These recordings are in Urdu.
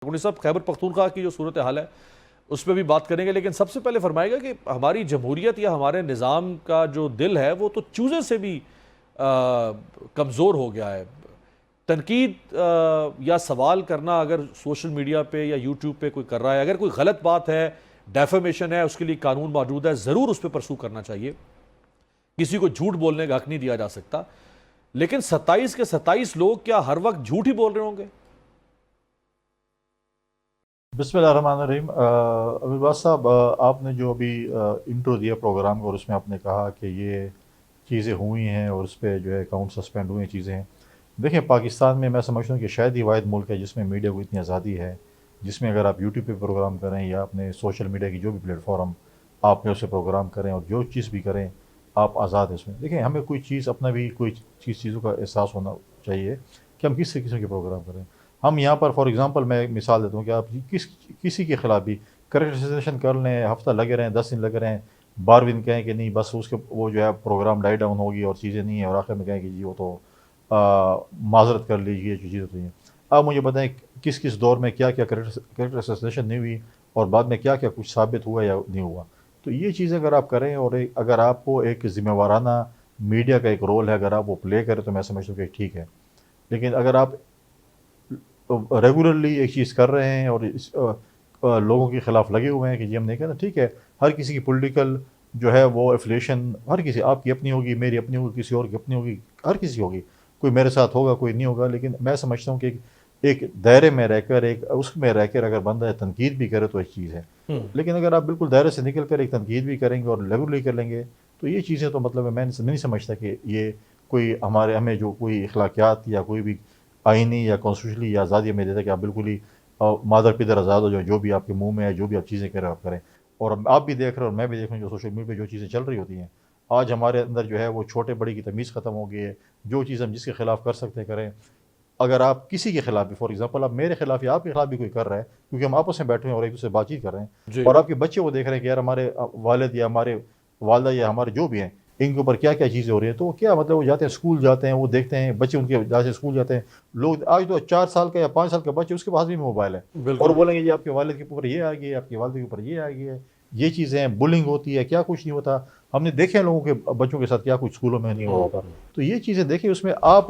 کونی صاحب خیبر پختونخوا کی جو صورتحال ہے اس پہ بھی بات کریں گے، لیکن سب سے پہلے فرمائے گا کہ ہماری جمہوریت یا ہمارے نظام کا جو دل ہے وہ تو چوزے سے بھی کمزور ہو گیا ہے۔ تنقید یا سوال کرنا اگر سوشل میڈیا پہ یا یوٹیوب پہ کوئی کر رہا ہے، اگر کوئی غلط بات ہے، ڈیفیمیشن ہے، اس کے لیے قانون موجود ہے، ضرور اس پہ پرسو کرنا چاہیے۔ کسی کو جھوٹ بولنے کا حق نہیں دیا جا سکتا، لیکن 27 کے 27 لوگ کیا ہر وقت جھوٹ ہی بول رہے ہوں گے؟ بسم اللہ الرحمن الرحیم۔ عبدالباسط صاحب، آپ نے جو ابھی انٹرو دیا پروگرام کو اور اس میں آپ نے کہا کہ یہ چیزیں ہوئی ہیں اور اس پہ جو ہے اکاؤنٹ سسپینڈ ہوئے چیزیں ہیں۔ دیکھیں، پاکستان میں میں سمجھتا ہوں کہ شاید ہی واحد ملک ہے جس میں میڈیا کو اتنی آزادی ہے، جس میں اگر آپ یوٹیوب پہ پروگرام کریں یا اپنے سوشل میڈیا کی جو بھی پلیٹ فارم آپ نے اسے پروگرام کریں اور جو چیز بھی کریں آپ آزاد ہیں اس میں۔ دیکھیں، ہمیں کوئی چیز اپنا بھی کوئی چیزوں کا احساس ہونا چاہیے کہ ہم کس قسم کے پروگرام کریں۔ ہم یہاں پر فار ایگزامپل میں ایک مثال دیتا ہوں کہ آپ کسی کے خلاف بھی کریکٹرائزیشن کر لیں، ہفتہ لگے رہیں، 10 دن لگے رہیں، 12 دن کہیں کہ نہیں بس اس کے وہ جو ہے پروگرام ڈائی ڈاؤن ہوگی اور چیزیں نہیں ہیں، اور آخر میں کہیں کہ جی وہ تو معذرت کر لیجیے جو چیزیں ہوئی ہیں۔ آپ مجھے بتائیں کس کس دور میں کیا کیا کریکٹرائزیشن نہیں ہوئی اور بعد میں کیا کیا کچھ ثابت ہوا یا نہیں ہوا۔ تو یہ چیزیں اگر آپ کریں اور اگر آپ کو ایک ذمہ وارانہ میڈیا کا ایک رول ہے، اگر آپ وہ پلے کریں تو میں سمجھتا ہوں کہ ٹھیک ہے۔ لیکن اگر آپ ریگولرلی ایک چیز کر رہے ہیں اور لوگوں کے خلاف لگے ہوئے ہیں کہ جی ہم نہیں کہنا، ٹھیک ہے، ہر کسی کی پولیٹیکل جو ہے وہ ایفیلیشن ہر کسی، آپ کی اپنی ہوگی، میری اپنی ہوگی، کسی اور کی اپنی ہوگی، ہر کسی ہوگی، کوئی میرے ساتھ ہوگا کوئی نہیں ہوگا، لیکن میں سمجھتا ہوں کہ ایک دائرے میں رہ کر اس میں رہ کر اگر بندہ تنقید بھی کرے تو ایک چیز ہے، لیکن اگر آپ بالکل دائرے سے نکل کر ایک تنقید بھی کریں گے اور ریگولرلی کر لیں گے تو یہ چیزیں تو مطلب ہے میں نہیں سمجھتا کہ یہ کوئی ہمیں جو کوئی اخلاقیات یا کوئی بھی آئینی یا کانسٹیٹیوشنلی یا آزادی ہمیں دیتا کہ آپ بالکل ہی مادر پدر آزاد ہو جائیں، جو بھی آپ کے منہ میں ہے، جو بھی آپ چیزیں کریں آپ کریں۔ اور آپ بھی دیکھ رہے ہیں اور میں بھی دیکھ رہا ہوں جو سوشل میڈیا پہ جو چیزیں چل رہی ہوتی ہیں، آج ہمارے اندر جو ہے وہ چھوٹے بڑے کی تمیز ختم ہو گئی ہے، جو چیز ہم جس کے خلاف کر سکتے کریں۔ اگر آپ کسی کے خلاف بھی، فار ایگزامپل آپ میرے خلاف یا آپ کے خلاف بھی کوئی کر رہا ہے، کیونکہ ہم آپس میں بیٹھے ہیں اور ایک دوسرے سے بات چیت کر رہے ہیں، اور آپ کے بچے وہ دیکھ رہے ہیں کہ یار ہمارے والد یا ہمارے والدہ یا ہمارے جو بھی ہیں ان کے اوپر کیا کیا چیزیں ہو رہی ہیں، تو وہ کیا مطلب وہ جاتے ہیں اسکول جاتے ہیں، وہ دیکھتے ہیں بچے ان کے جہاں سے اسکول جاتے ہیں، لوگ آج تو 4 سال کا یا 5 سال کا بچے اس کے پاس بھی موبائل ہے اور بولیں گے جی آپ کے والد کے اوپر یہ آ گیا ہے، آپ کی والدہ کے اوپر یہ آ گیا ہے، یہ چیزیں بلنگ ہوتی ہے، کیا کچھ نہیں ہوتا۔ ہم نے دیکھے ہیں لوگوں کے بچوں کے ساتھ کیا کچھ اسکولوں میں نہیں ہوا ہوتا۔ تو یہ چیزیں دیکھیں، اس میں آپ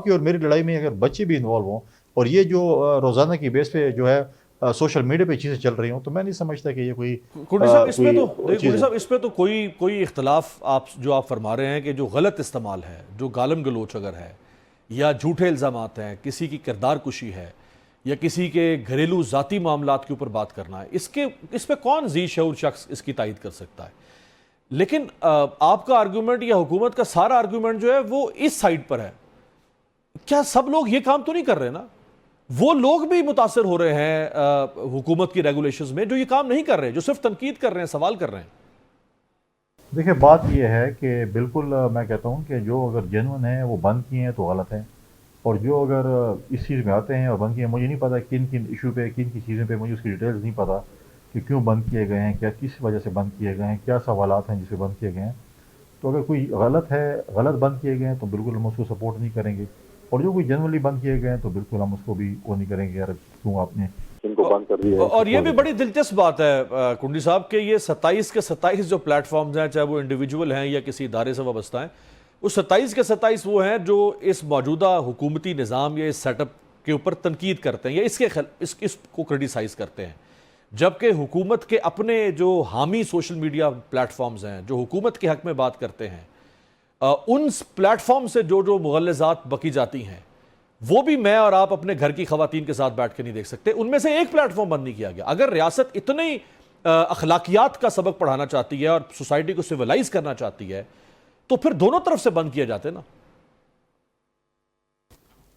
کی اور میری لڑائی میں اگر بچے بھی انوالو ہوں اور یہ جو روزانہ کی بیس پہ جو ہے سوشل میڈیا پہ چیزیں چل رہی ہوں، تو میں نہیں سمجھتا کہ یہ کوئی کونی صاحب اس پہ تو کوئی اختلاف جو آپ فرما رہے ہیں کہ جو غلط استعمال ہے، جو گالم گلوچ اگر ہے یا جھوٹے الزامات ہیں، کسی کی کردار کشی ہے یا کسی کے گھریلو ذاتی معاملات کے اوپر بات کرنا ہے، اس پہ کون ذی شعور شخص اس کی تائید کر سکتا ہے؟ لیکن آپ کا آرگومنٹ یا حکومت کا سارا آرگومنٹ جو ہے وہ اس سائیڈ پر ہے۔ کیا سب لوگ یہ کام تو نہیں کر رہے نا؟ وہ لوگ بھی متاثر ہو رہے ہیں حکومت کی ریگولیشنز میں جو یہ کام نہیں کر رہے، جو صرف تنقید کر رہے ہیں، سوال کر رہے ہیں۔ دیکھیں، بات یہ ہے کہ بالکل میں کہتا ہوں کہ جو اگر جینون ہیں وہ بند کیے ہیں تو غلط ہیں، اور جو اگر اس چیز میں آتے ہیں اور بند کیے ہیں، مجھے نہیں پتا کن کن ایشو پہ کن کی چیزوں پہ، مجھے اس کی ڈیٹیلز نہیں پتا کہ کیوں بند کیے گئے ہیں، کیا کس وجہ سے بند کیے گئے ہیں، کیا سوالات ہیں جس پہ بند کیے گئے ہیں۔ تو اگر کوئی غلط بند کیے گئے ہیں تو بالکل ہم اس کو سپورٹ نہیں کریں گے، اور جو کوئی جنرلی بند کیے گئے ہیں تو بالکل ہم اس کو بھی وہ نہیں کریں گے یار کیوں آپ نے ان کو بند کر دیا ہے۔ اور یہ بھی بڑی دلچسپ بات ہے کنڈی صاحب کہ یہ 27 کے 27 جو پلیٹ فارمز ہیں، چاہے وہ انڈیویجول ہیں یا کسی ادارے سے وابستہ ہیں، وہ 27 کے 27 وہ ہیں جو اس موجودہ حکومتی نظام یا اس سیٹ اپ کے اوپر تنقید کرتے ہیں یا اس کو کرٹیسائز کرتے ہیں، جبکہ حکومت کے اپنے جو حامی سوشل میڈیا پلیٹ فارمز ہیں جو حکومت کے حق میں بات کرتے ہیں، ان پلیٹ فارم سے جو مغلظات بکی جاتی ہیں وہ بھی میں اور آپ اپنے گھر کی خواتین کے ساتھ بیٹھ کے نہیں دیکھ سکتے۔ ان میں سے ایک پلیٹ فارم بند نہیں کیا گیا۔ اگر ریاست اتنی اخلاقیات کا سبق پڑھانا چاہتی ہے اور سوسائٹی کو سیولائز کرنا چاہتی ہے تو پھر دونوں طرف سے بند کیا جاتے نا۔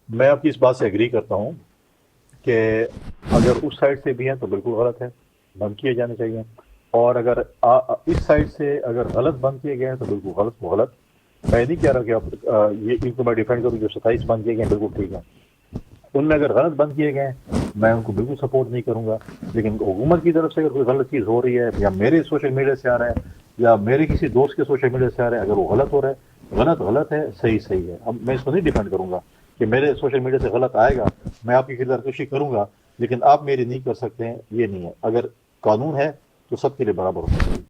میں آپ کی اس بات سے ایگری کرتا ہوں کہ اگر اس سائڈ سے بھی ہیں تو بالکل غلط ہے، بند کیے جانے چاہیے، اور اگر اس سائڈ سے اگر غلط بند کیے گئے ہیں تو بالکل غلط۔ میں نہیں کہہ رہا کہ آپ یہ ان کو میں ڈیفینڈ کروں، جو 27 بند کیے گئے ہیں بالکل ٹھیک ہے، ان میں اگر غلط بند کیے گئے ہیں میں ان کو بالکل سپورٹ نہیں کروں گا، لیکن حکومت کی طرف سے اگر کوئی غلط چیز ہو رہی ہے یا میرے سوشل میڈیا سے آ رہا ہے یا میرے کسی دوست کے سوشل میڈیا سے آ رہا ہے، اگر وہ غلط ہو رہا ہے، غلط ہے، صحیح ہے، اب میں اس کو نہیں ڈیفینڈ کروں گا کہ میرے سوشل میڈیا سے غلط آئے گا میں آپ کی کردار کشی کروں گا لیکن آپ میری نہیں کر سکتے ہیں، یہ نہیں ہے. اگر قانون ہے تو سب کے لیے برابر ہوتا ہے.